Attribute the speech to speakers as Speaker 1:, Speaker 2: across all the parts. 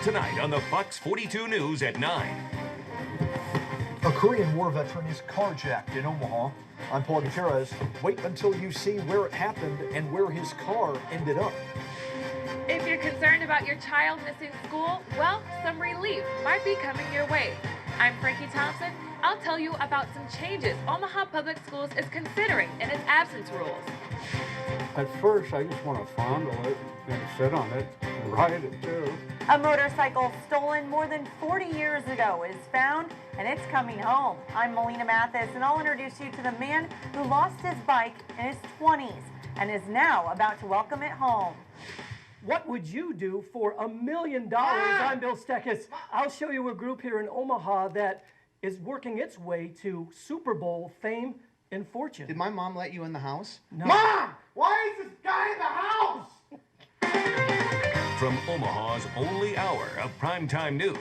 Speaker 1: Tonight on the Fox 42 News at 9.
Speaker 2: A Korean War veteran is carjacked in Omaha. I'm Paul Gutierrez. Wait until you see where it happened and where his car ended up.
Speaker 3: If you're concerned about your child missing school, well, some relief might be coming your way. I'm Frankie Thompson. I'll tell you about some changes Omaha Public Schools is considering in its absence rules.
Speaker 4: At first, I just want to fondle it and sit on it and ride it too.
Speaker 5: A motorcycle stolen more than 40 years ago is found, and it's coming home. I'm Melina Mathis, and I'll introduce you to the man who lost his bike in his 20s and is now about to welcome it home.
Speaker 6: What would you do for $1 million? I'm Bill Steckis. I'll show you a group here in Omaha that is working its way to Super Bowl fame and fortune.
Speaker 7: Did my mom let you in the house?
Speaker 6: No.
Speaker 7: Mom! Why is this guy in the house?
Speaker 1: From Omaha's only hour of primetime news,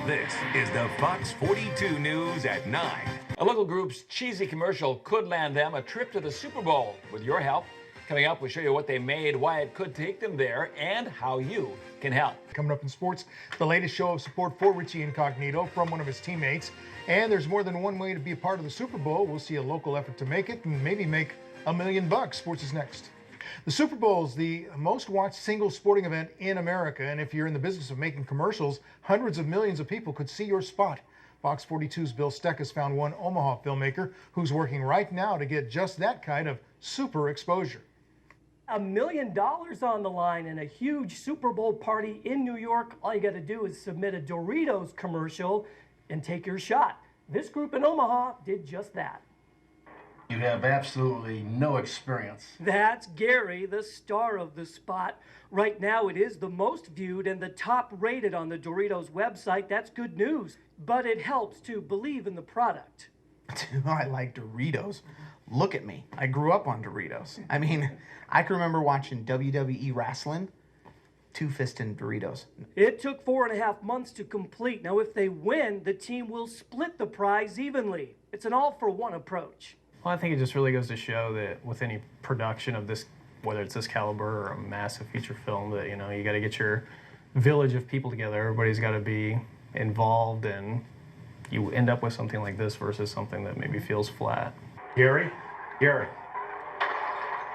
Speaker 1: this is the Fox 42 News at 9.
Speaker 8: A local group's cheesy commercial could land them a trip to the Super Bowl. With your help, coming up, we'll show you what they made, why it could take them there, and how you can help.
Speaker 9: Coming up in sports, the latest show of support for Richie Incognito from one of his teammates. And there's more than one way to be a part of the Super Bowl. We'll see a local effort to make it and maybe make $1 million. Sports is next. The Super Bowl is the most watched single sporting event in America. And if you're in the business of making commercials, hundreds of millions of people could see your spot. Fox 42's Bill Steckis found one Omaha filmmaker who's working right now to get just that kind of super exposure.
Speaker 6: $1 million on the line and a huge Super Bowl party in New York. All you got to do is submit a Doritos commercial and take your shot. This group in Omaha did just that.
Speaker 10: You have absolutely no experience.
Speaker 6: That's Gary, the star of the spot. Right now it is the most viewed and the top rated on the Doritos website. That's good news, but it helps to believe in the product.
Speaker 7: I like Doritos. Look at me. I grew up on Doritos. I mean, I can remember watching WWE wrestling, two-fisting Doritos.
Speaker 6: It took 4.5 months to complete. Now, if they win, the team will split the prize evenly. It's an all-for-one approach.
Speaker 11: Well, I think it just really goes to show that with any production of this, whether it's this caliber or a massive feature film, that, you know, you got to get your village of people together. Everybody's got to be involved, and you end up with something like this versus something that maybe feels flat.
Speaker 9: Gary? Gary?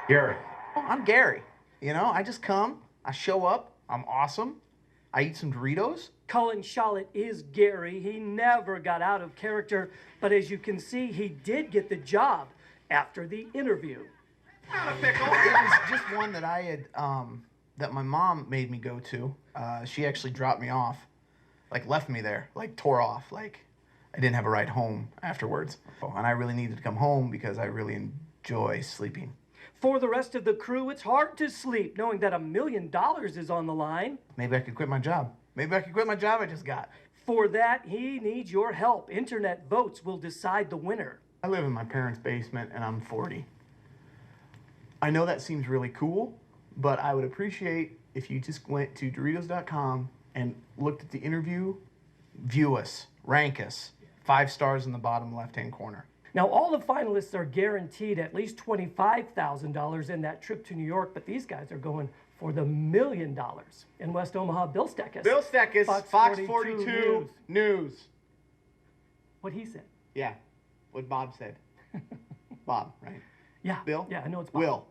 Speaker 9: Gary?
Speaker 7: Oh, I'm Gary. You know, I just come, I show up, I'm awesome, I eat some Doritos.
Speaker 6: Cullen Charlotte is Gary. He never got out of character, but as you can see, he did get the job after the interview.
Speaker 7: It was just one that I had, that my mom made me go to. She actually dropped me off, like left me there, like tore off, like I didn't have a ride home afterwards. And I really needed to come home because I really enjoy sleeping.
Speaker 6: For the rest of the crew, it's hard to sleep knowing that $1 million is on the line.
Speaker 7: Maybe I could quit my job. Maybe I could quit my job I just got.
Speaker 6: For that, he needs your help. Internet votes will decide the winner.
Speaker 7: I live in my parents' basement and I'm 40. I know that seems really cool, but I would appreciate if you just went to Doritos.com and looked at the interview, view us, rank us, 5 stars in the bottom left-hand corner.
Speaker 6: Now, all the finalists are guaranteed at least $25,000 in that trip to New York, but these guys are going for the $1 million. In West Omaha, Bill Steckis.
Speaker 7: Bill Steckis, Fox 42 News.
Speaker 6: What he said.
Speaker 7: Yeah, what Bob said. Bob, right?
Speaker 6: Yeah.
Speaker 7: Bill?
Speaker 6: Yeah, I know it's Bob.
Speaker 7: Will.